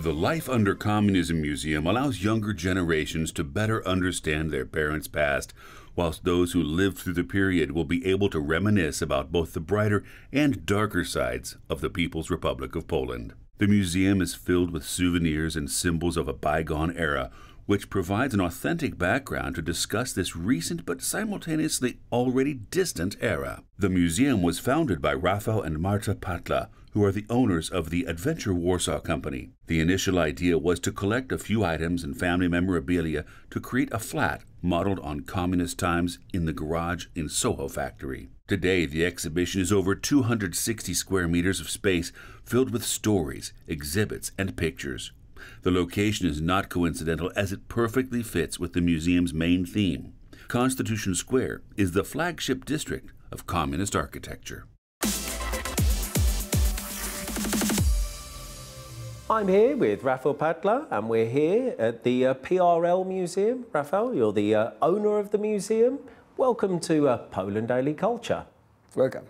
The Life Under Communism Museum allows younger generations to better understand their parents' past, whilst those who lived through the period will be able to reminisce about both the brighter and darker sides of the People's Republic of Poland. The museum is filled with souvenirs and symbols of a bygone era, which provides an authentic background to discuss this recent but simultaneously already distant era. The museum was founded by Rafał and Marta Patla, who are the owners of the Adventure Warsaw Company. The initial idea was to collect a few items and family memorabilia to create a flat modeled on communist times in the garage in Soho factory. Today, the exhibition is over 260 square meters of space filled with stories, exhibits, and pictures. The location is not coincidental, as it perfectly fits with the museum's main theme. Constitution Square is the flagship district of communist architecture. I'm here with Rafał Patla, and we're here at the PRL Museum. Rafał, you're the owner of the museum. Welcome to Poland Daily Culture. Welcome.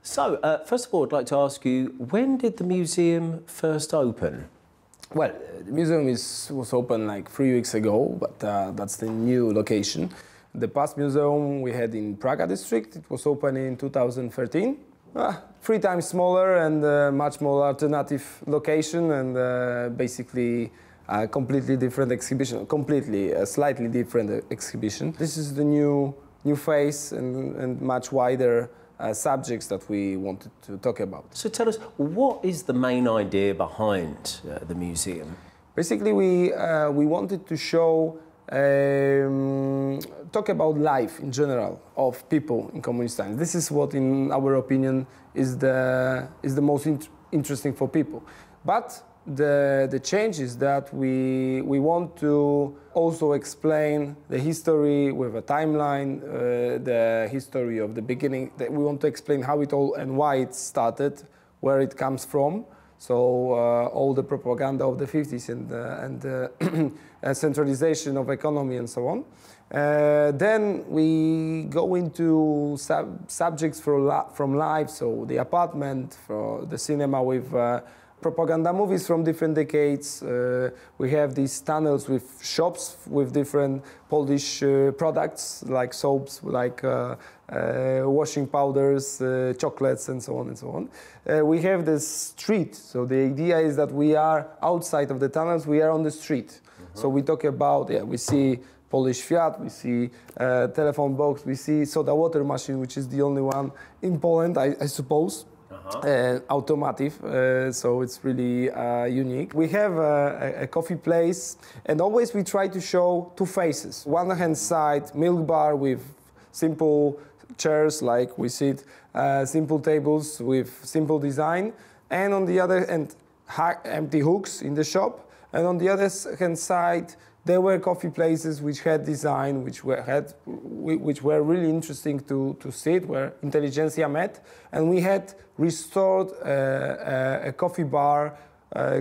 So, first of all, I'd like to ask you, when did the museum first open? Well, the museum was open like 3 weeks ago, but that's the new location. The past museum we had in Praga district, it was open in 2013. 3 times smaller and much more alternative location, and basically a completely different exhibition, slightly different exhibition. This is the new face and much wider subjects that we wanted to talk about. So tell us, what is the main idea behind the museum? Basically, we wanted to show, talk about life in general of people in communist times. This is what, in our opinion, is the most interesting for people. But the change is that we want to also explain the history with a timeline, the history of the beginning. We want to explain how it all and why it started, where it comes from. So all the propaganda of the 50s and centralization of economy and so on. Then we go into subjects from life, so the apartment, for the cinema with propaganda movies from different decades. We have these tunnels with shops with different Polish products like soaps, like washing powders, chocolates, and so on and so on. We have this street, so the idea is that we are outside of the tunnels, we are on the street. So we talk about, we see Polish Fiat, we see telephone box, we see soda water machine, which is the only one in Poland, I suppose. Automotive, so it's really unique. We have a coffee place, and always we try to show 2 faces. One hand side, milk bar with simple chairs, like we sit, simple tables with simple design, and on the other hand, empty hooks in the shop. And on the other hand side, there were coffee places which had design, which were really interesting to see, where intelligentsia met. And we had restored a coffee bar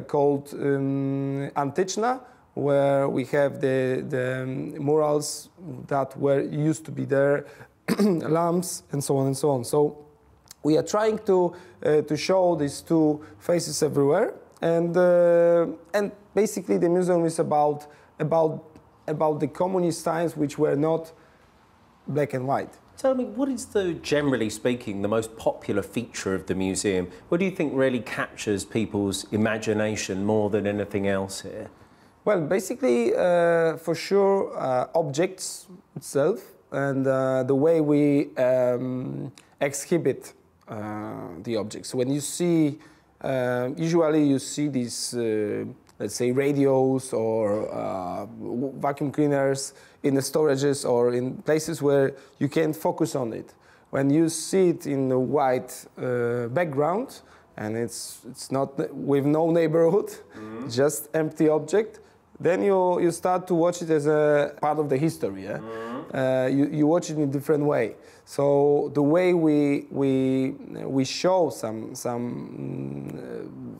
called Antyczna, where we have the murals that were used to be there, lamps, and so on and so on. So we are trying to show these 2 faces everywhere, and basically the museum is about the communist times, which were not black and white. Tell me, what is generally speaking, the most popular feature of the museum? What do you think really captures people's imagination more than anything else here? Well, basically, for sure, objects itself and the way we exhibit the objects. When you see, usually you see these let's say radios or vacuum cleaners in the storages or in places where you can't focus on it. When you see it in a white background and it's not with no neighborhood, just empty object, then you start to watch it as a part of the history. Yeah? You watch it in a different way. So the way we show some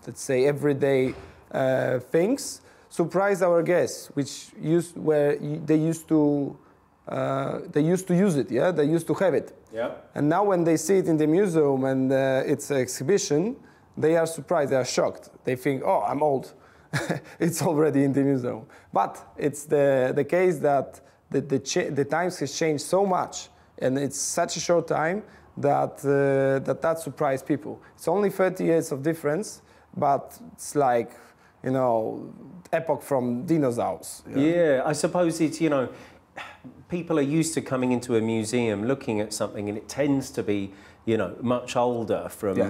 let's say everyday things surprise our guests, they used to use it, yeah. They used to have it, yeah. And now when they see it in the museum and it's an exhibition, they are surprised, they are shocked. They think, oh, I'm old. it's already in the museum. But it's the case that the times has changed so much, and it's such a short time that that surprised people. It's only 30 years of difference, but it's like, you know, epoch from dinosaurs. Yeah, I suppose it's, you know, people are used to coming into a museum, looking at something, and it tends to be, you know, much older from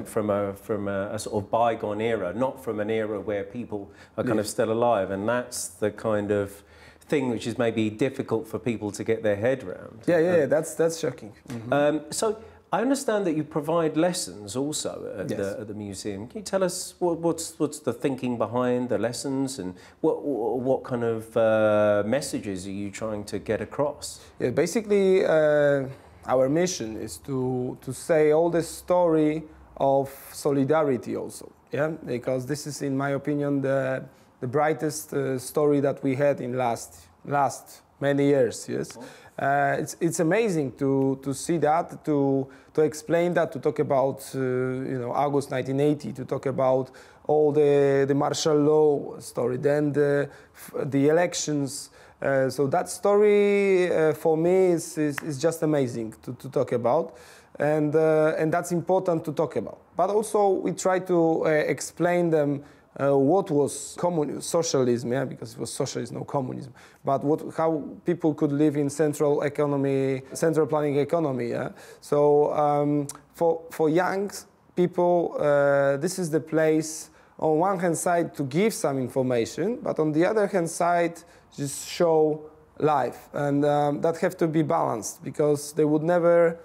a sort of bygone era, not from an era where people are kind of still alive, and that's the kind of thing which is maybe difficult for people to get their head around. Yeah, that's shocking. Mm-hmm. So I understand that you provide lessons also at, at the museum. Can you tell us what's the thinking behind the lessons, and what kind of messages are you trying to get across? Yeah, basically our mission is to say all the story of solidarity also. Yeah, because this is, in my opinion, the brightest story that we had in last many years. Yes. It's amazing to see that, to explain that, to talk about you know, August 1980, to talk about all the martial law story, then the elections. So that story for me is just amazing to talk about, and that's important to talk about. But also we try to explain them what was socialism, yeah, because it was socialism, no communism. But how people could live in central planning economy. Yeah. So for young people, this is the place, on one hand side, to give some information, but on the other hand side, just show life, and that have to be balanced, because they would never,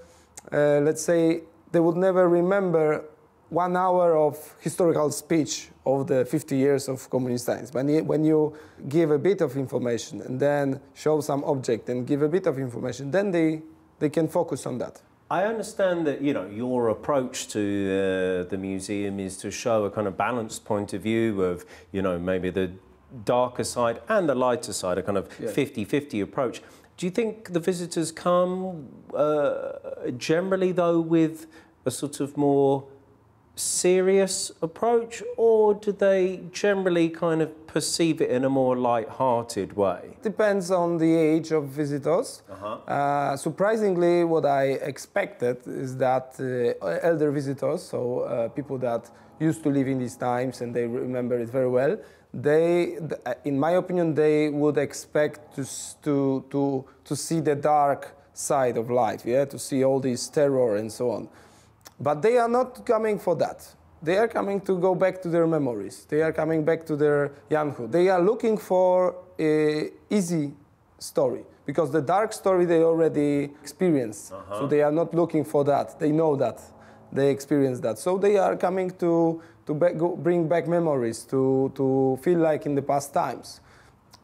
let's say, they would never remember 1 hour of historical speech of the 50 years of communist times. When you give a bit of information and then show some object and give a bit of information, then they can focus on that. I understand that, you know, your approach to the museum is to show a kind of balanced point of view of, you know, maybe the darker side and the lighter side, a kind of 50-50 approach. Do you think the visitors come generally, though, with a sort of more serious approach, or do they generally kind of perceive it in a more light-hearted way? Depends on the age of visitors. Surprisingly, what I expected is that elder visitors, so people that used to live in these times and they remember it very well, in my opinion, they would expect to see the dark side of life, yeah, to see all this terror and so on. But they are not coming for that. They are coming to go back to their memories. They are coming back to their younghood. They are looking for an easy story, because the dark story they already experienced. So they are not looking for that. They know that. They experienced that. So they are coming to bring back memories, to feel like in the past times.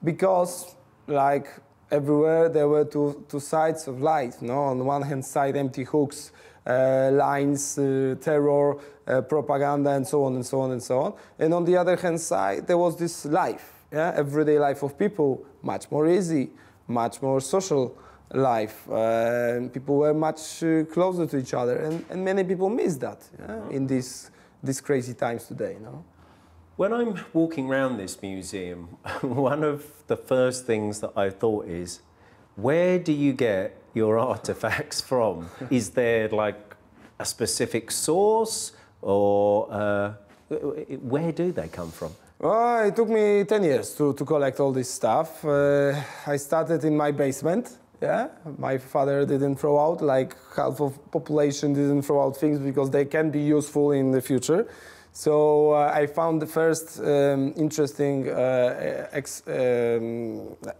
Because, like everywhere, there were two sides of life. No? On one hand side, empty hooks, lines, terror, propaganda, and so on and so on and so on. And on the other hand side, there was this life, yeah? Everyday life of people, much more easy, much more social life. People were much closer to each other, and many people miss that, yeah? In these crazy times today. No? When I'm walking around this museum, one of the first things that I thought is, where do you get your artifacts from? Is there like a specific source, or where do they come from? Well, it took me 10 years to collect all this stuff. I started in my basement. Yeah, my father didn't throw out, like half of population didn't throw out things because they can be useful in the future. So I found the first interesting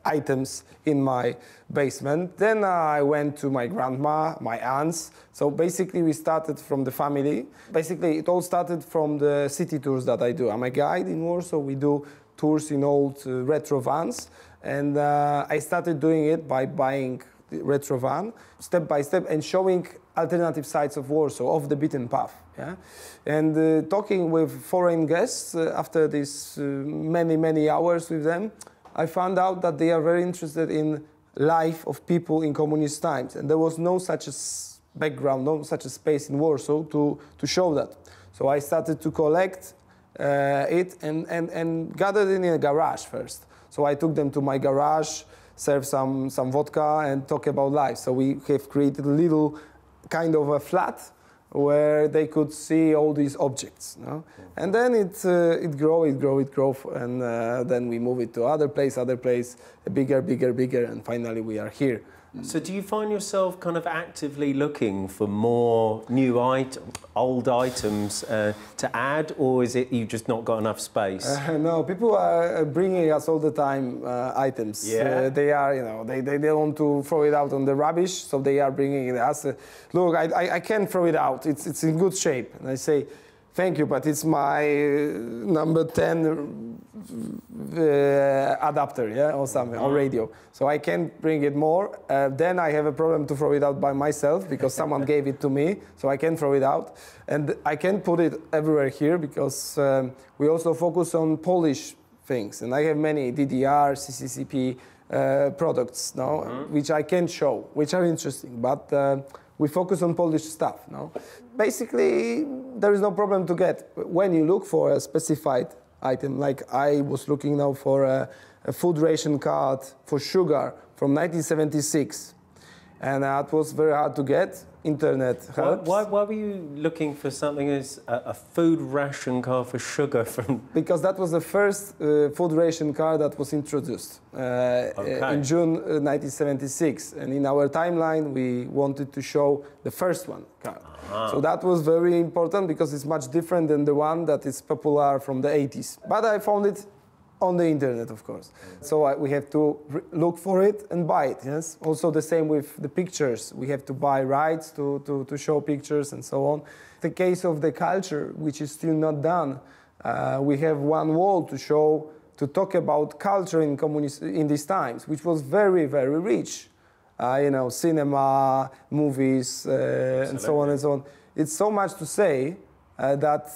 items in my basement. Then I went to my grandma, my aunts. So basically we started from the family. Basically it all started from the city tours that I do. I'm a guide in Warsaw. We do tours in old retro vans. And I started doing it by buying the retro van step by step and showing alternative sides of Warsaw, off the beaten path. Yeah? And talking with foreign guests after these many hours with them, I found out that they are very interested in life of people in communist times. And there was no such a background, no such a space in Warsaw to show that. So I started to collect it and gathered in a garage first. So I took them to my garage, served some vodka and talk about life. So we have created a little kind of a flat where they could see all these objects. No? And then it grow, and then we move it to other place, bigger, and finally we are here. So do you find yourself kind of actively looking for more new old items to add, or is it you just not got enough space? No, people are bringing us all the time items. Yeah. They are, you know, they don't want to throw it out on the rubbish, so they are bringing it us. Look, I can't throw it out. It's in good shape. And I say, thank you, but it's my number 10 adapter, yeah, or something, or radio. So I can't bring it more. Then I have a problem to throw it out by myself because someone gave it to me, so I can throw it out. And I can put it everywhere here because we also focus on Polish things. And I have many DDR, CCCP products now, which I can show, which are interesting. But we focus on Polish stuff now. Basically, there is no problem to get. When you look for a specified item, like I was looking now for a food ration card for sugar from 1976, and that was very hard to get. Internet helps. Why were you looking for something as a food ration card for sugar from? Because that was the first food ration card that was introduced in June 1976, and in our timeline we wanted to show the first one card. So that was very important because it's much different than the one that is popular from the 80s. But I found it on the internet, of course. So we have to look for it and buy it, yes? Also the same with the pictures. We have to buy rights to show pictures and so on. The case of the culture, which is still not done, we have one wall to talk about culture in these times, which was very, very rich. You know, cinema, movies, and so on and so on. It's so much to say that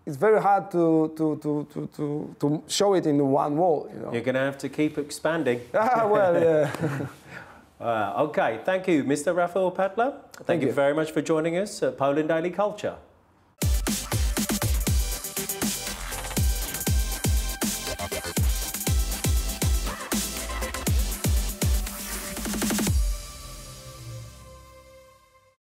it's very hard to show it in one wall. You know? You're going to have to keep expanding. Well, yeah. Okay, thank you, Mr. Rafał Padla. Thank you very much for joining us at Poland Daily Culture.